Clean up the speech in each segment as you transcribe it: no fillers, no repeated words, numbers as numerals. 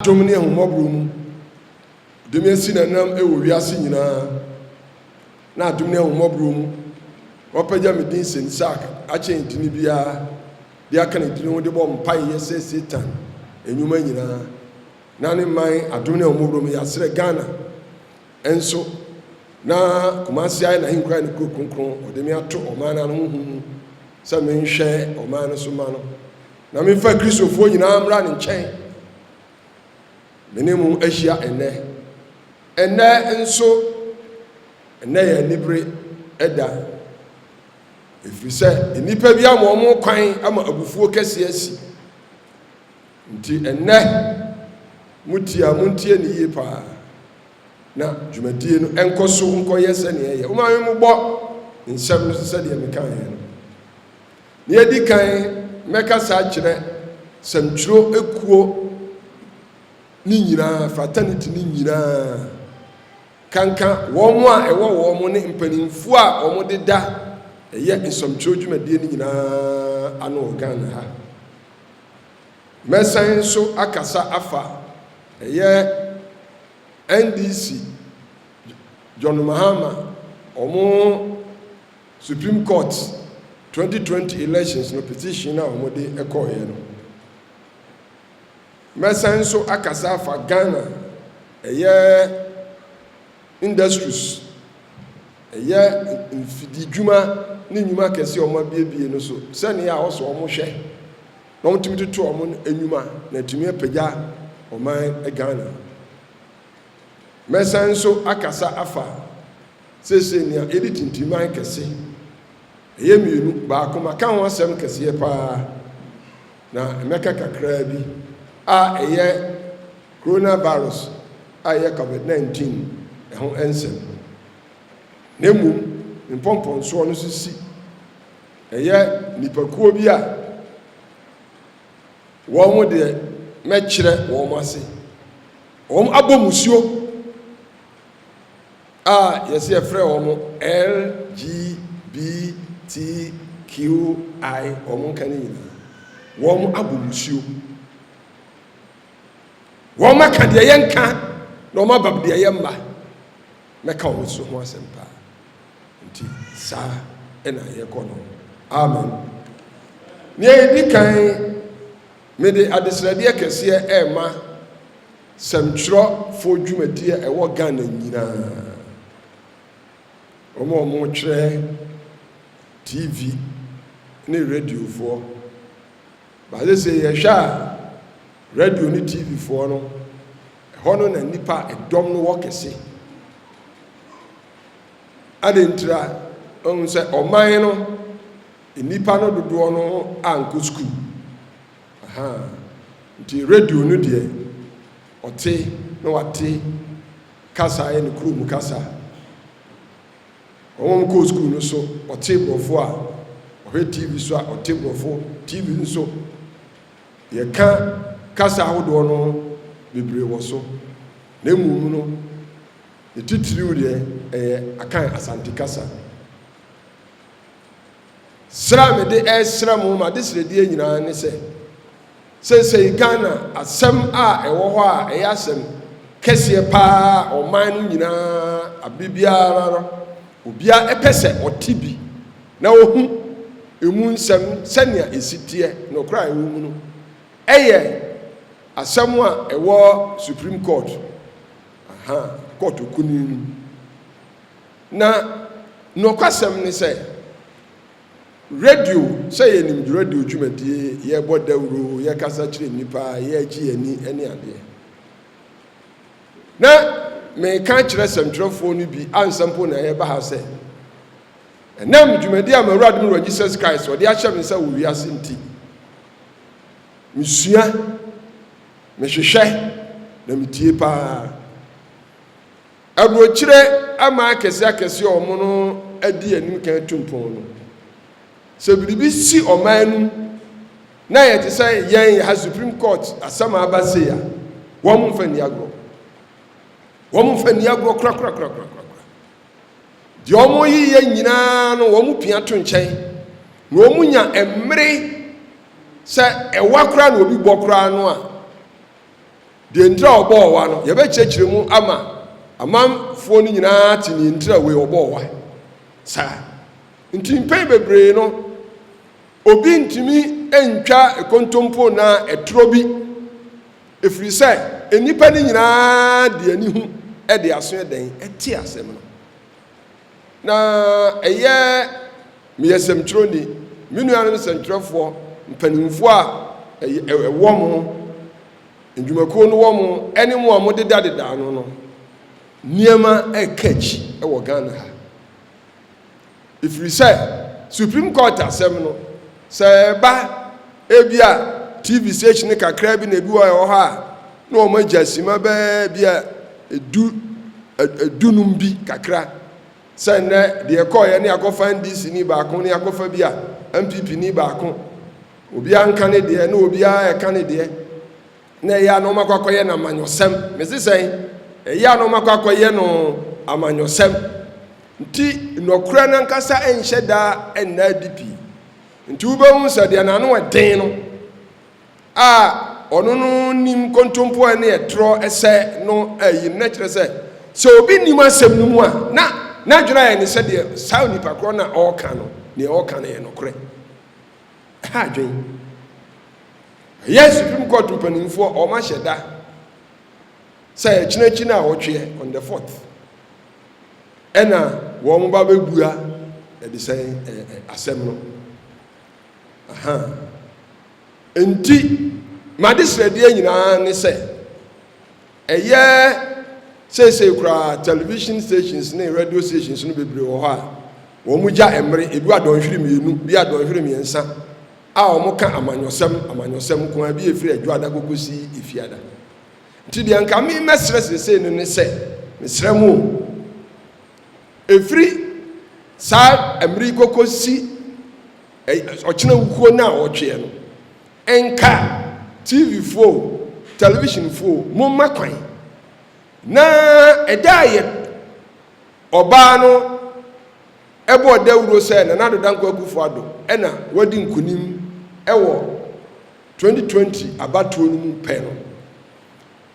Domini ahomobrum demi asi nanam ewo wiase nyina na domini ahomobrum opaja medin sensak ache ntini bia dia kan ntini wo de bom pai yese Satan enyuma nyina na ne man adomini ahomobrum ya sere Ghana enso na kumasi ai na hinkra ne kronkron odemi ato omana no hu sa menhwe omana so ma no na memfa kristofo nyina amra ne nchen menemu ahia ene enso ene ya nibre eda efrise enipa bia mo mo kwan ama abufuo kese asi nti ene mutia muntie ne yie pa na dwumadie no enkoso nkoye se ne ye uma me mbo nsem se de me kan ye no ne edi kan meka sa kire samturo ekuo ni nyina fraternity ni nyina kanka womo a ewo womo ne mpanimfu a womo de da eye nsomtwo dwumadie ni nyina ano Ghana ha mesan so akasa afa eye NDC John Mahama omo Supreme Court 2020 elections no petition na omo de ekoye no mesan so akasa afa Ghana eye industries eye mfidi dwuma ni nyuma kese omo biebie no so sene ya oso omo hwe na omo timi to omo enyuma na timi apagya oman Ghana mesan so akasa afa sese ni editing man kese eye mienu ba akoma kan ho asem kese pa na emeka kakra bi a eye coronavirus a eye COVID-19 ehun ensem nemu mpompon so no sisi eye nipakuo bi a wo mo de mekire wo mo ase wo mo abomusuo a yesi efre wo mo LGBTQI wo mo kan nyina wo mo abomusuo wo maka de yenka na wo mabab de yemba meka wo so ho asempa nti sa ena ye kono amen ne di kan me de adesrade kese ema samtro fo dwumadie ewo Ghana nyina omo twere TV ne radio fo ba se ye hwa radio ni TV fo no hono na nipa edom no wokese adentra on se oman no nipa no dodo no anko school nti radio no de ote no wate kasa e ne krum kasa on ko school no so ote brofo a o TV so a ote brofo TV nso ye ka kasa hodo no bebre wo so na emu no etitiri ure akan asante kasa sra me de esra mo ma de sredi nyina ne se Ghana asem a ewo ho a asem kese pa o man no nyina abibiara obia epese otibi na ohu emu nsem sania esitie no kra ewu mu no asem a ewo Supreme Court court okunin na no kwasem ni say radio say yenim radio dwumadie ye bodawro ye kasa kire nipa ye agi ani ene ade na me ka kire samtrofo no bi ansampo na ye ba ha say enam dwumadie amawrad mu Jesus Christ odi ahyem nsa wo wiase nti misua mehwehwe na mitie pa abrochire ama akese omo no adi anim kan tumpon no se biribi si omanu na ye te say yen ha Supreme Court asama abase ya wo mo mfani agro kra di omo yi ye nyina no wo mo pia to nchen na wo munya emre se ewa kra na obi bokra no a de ntra obo wa no ye be kyekire mu ama amanfo ni nyina ti ni ntra we obo wa sa ntimpai bebre no obi ntimi entwa ekontompo na etro bi efiri sai enipa ni nyina de ani hu e de aso eden eti asem no na eye miyesem troni minu anu sentrefo mpanimfo a ewo mo ndwumako no wo mo ene mo a mo deda no niema ekachi ewo Ghana ha efiri sai Supreme Court asem no se ba ebia TV station kakra bi na bi wo ha na o ma jasima ba bia edunum bi kakra se na de ekoye ne akofa NDC ni ba ko ne akofa bia MPP ni ba ko obi anka ne de na obi a eka ne de na ya no makwakoye na amanyosem mesi sen ya no makwakoye no amanyosem nti nokura na nkasa enhye da enna DP nti ubehu se de na no eden no a ono no nim kontompo ne etro ese no ayi na kire se obi nim asem no mu a na dwura ya ne se de saw nipa kro na oka no ne oka na ye nokure ha dwen yes Supreme Court mpanimfo o ma hyeda say chinachina a wotwe on the 4th ena wo mo ba begua e de say asem no aha enti madisrede nyina ne say eye say kura television stations ne radio stations no bebre wo ha wo mu ja emre ebi adonhwere mienu bi adonhwere miensa a omuka amanyosem ko abi efiri adwo adagogosi ifiada nti de anka me mesrese no ne se mesremu efiri sa emri kokosi ochina wuko na otwe no enka TV4 television 4 mumma kwan na edaye oba no ebo dawuro se na nado danko agufo ado ena wadi nkunim ewo 2020 abato no mu pe no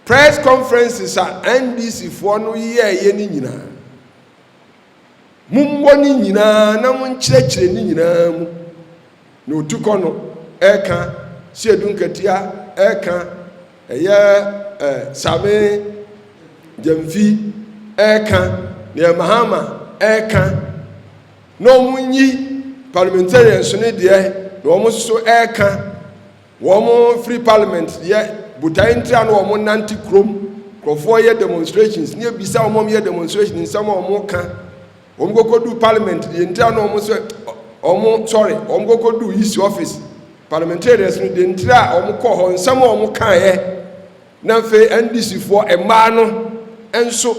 press conferences a NDC fo no ye ni nyina mumbo ni nyina na munkyerɛkyerɛ ni nyina mu na otuko no eka siedunkatia eka eye same jamfi eka ne mahama eka no munyi parliamentarians ne de no mo so eka wo mo free parliament ye butai ntra no mo nanti krom krofo ye demonstrations ne bisa mo ye demonstrations nsam mo ka wo mo gokodu parliament ye ntra no mo so o mo gokodu his office parliamentarians ne de ntra o mo ko ho nsam o mo kan ye na fe NDC fo ema no enso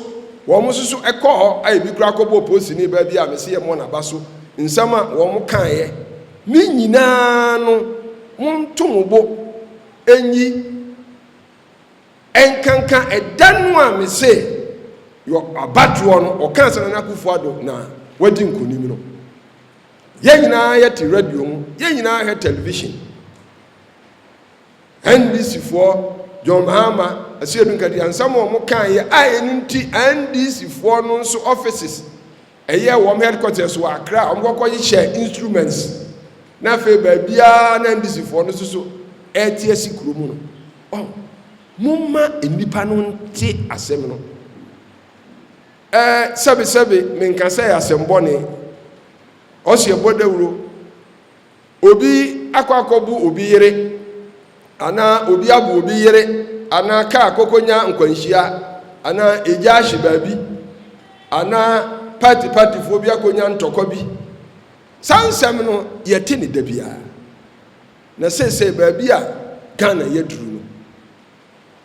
wo mo so ekoho ai bi kura kobo posi ni ba bi a mese ye mo na baso nsama wo mo kan ye ni nyina no montomobo enyi enkanka edanu a mese yo abatuo no o kan sana na Akufo Addo na wadi nkonim no ye nyina ye te radio mu ye nyina he television NDC fo John Mahama asiedunka dia nsama o mo kan ye aye nti NDC fo no nso offices eye wo headquarters wa Accra o mo kokoyi share instruments na fe ba bia na NDC fo no so etiasi kuromu no oh mumma enipa no nte asem no sebe menka say asem bone o se bodawuro obi akwakobu obi yere ana obi abu obi yere ana ka akokonya nkwanhia ana eja ahye baabi ana party fo bi akonya ntokọ bi sansem no yete ne dabia na sese baabi a Ghana yeduru no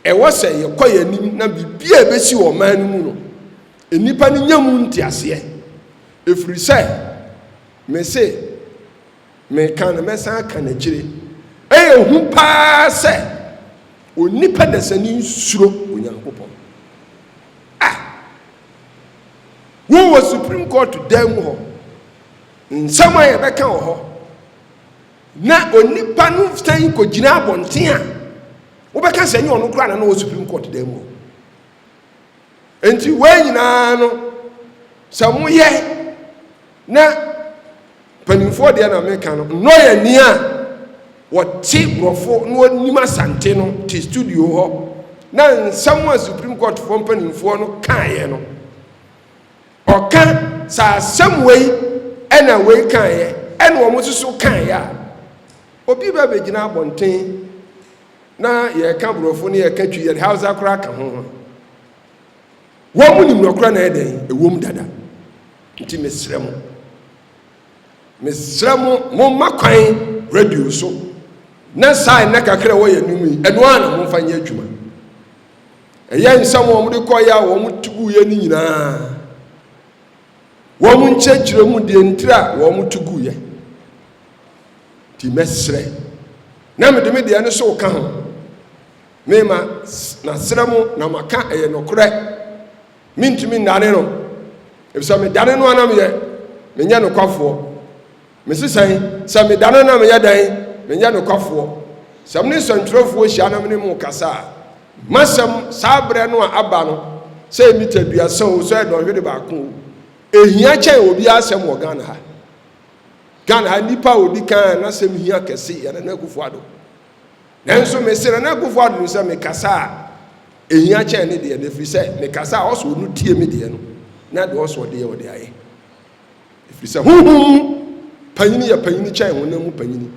ewo se yekoya nim na bibia besi wo man no mu no enipa ne nyamu ntiase efiri se me se me kan me san kan agire hu pa se onipa dasani nsuro onyankopon wo was Supreme Court dem ho nsama ye beka ho na onipa no stan ko gina abonten a wobɛka sɛ nyɛ ɔno kora na wɔ Supreme Court dan mu enti wei nyinaa no sɛ moyɛ na panimfoɔ deɛ na meka no nnɔyɛ ni a wɔte borɔfo na wɔnim asante no te studio hɔ na nsɛm a Supreme Court fɔ panimfoɔ no kaeɛ no ɔka saa asɛm wei ɛna wei kaeɛ ɛna wɔn nso so kaeɛ a obi ba bɛgyina abɔnten na yɛka borɔfo ne yɛka twi yɛde Hausa koraa ka ho wɔn mu nim nɔkora na ɛdɛn ɛwom dada nti mesrɛ mo momma kwan radio so na saa na kakra wɔyɛ num yi ɛno a na momfa nyɛ adwuma ɛyɛ nsɛm wɔn de kɔyɛ a wɔn tugu yɛ ne nyinaa wɔn nkyɛkyerɛ mu deɛ ntira wɔn tugu yɛ ti mesrɛ na me de me deɛ ne so ka ho me ma na srɛ mo na maka ɛyɛ nɔkorɛ mintumi ndane no ebisa me dane no anam yɛ me nya no kwafoɔ me sisan sɛ me dane na me yɛ dan me nya no kwafoɔ sɛ me ne sɛntwerɛfoɔ hyia na me ne mo kasa masɛm saa brɛ no a aba no sɛ mita duasa o sɛ dɔnhwede baako ehia kyɛn obi asɛm wɔ Ghana ha nipa odi kan na sɛm hia kɛse yɛ na Akufo-Addo nanso me sɛ na Akufo-Addo sɛ me kasa ehia kyɛn ne deɛ ne fi sɛ me kasa ɔso no tie me deɛ no na de ɔso de yɛ ɔde ayɛ fi sɛ panyini yɛ panyini kyɛn honam mu panyini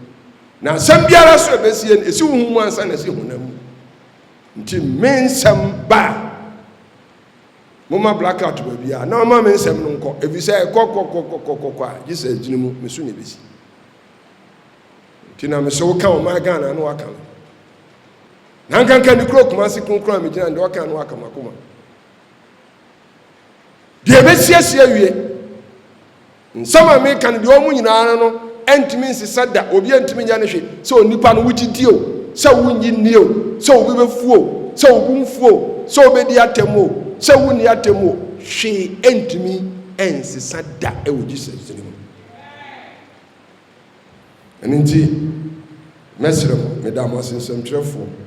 na asɛm biara so ɛbɛsie no esi honam mu ansa na esi honam mu nti mensɛm ba moma blackout ba bia na mama mensɛm no nkɔ efi sɛ kɔ a Jesus gyina mu mesu ne besi nti na meso wo ka o ma Ghana no waka na nkanka ni kro kuma se konkro me gyina nde waka no waka makoma de ebesiesie wie nsama me kan de omu nyinaa no entimi nsesa da obi entimi nya ne hwe sɛ onipa no wugyidi o sɛ wunyi ni o sɛ obi befuo sɛ obi mfuo sɛ obedi atemo sɛ wuni atemo hwe entimi ensesa da ɛwɔ Jesus ne mu ɛnti mesrɛ mo medam asensɛm twerɛfo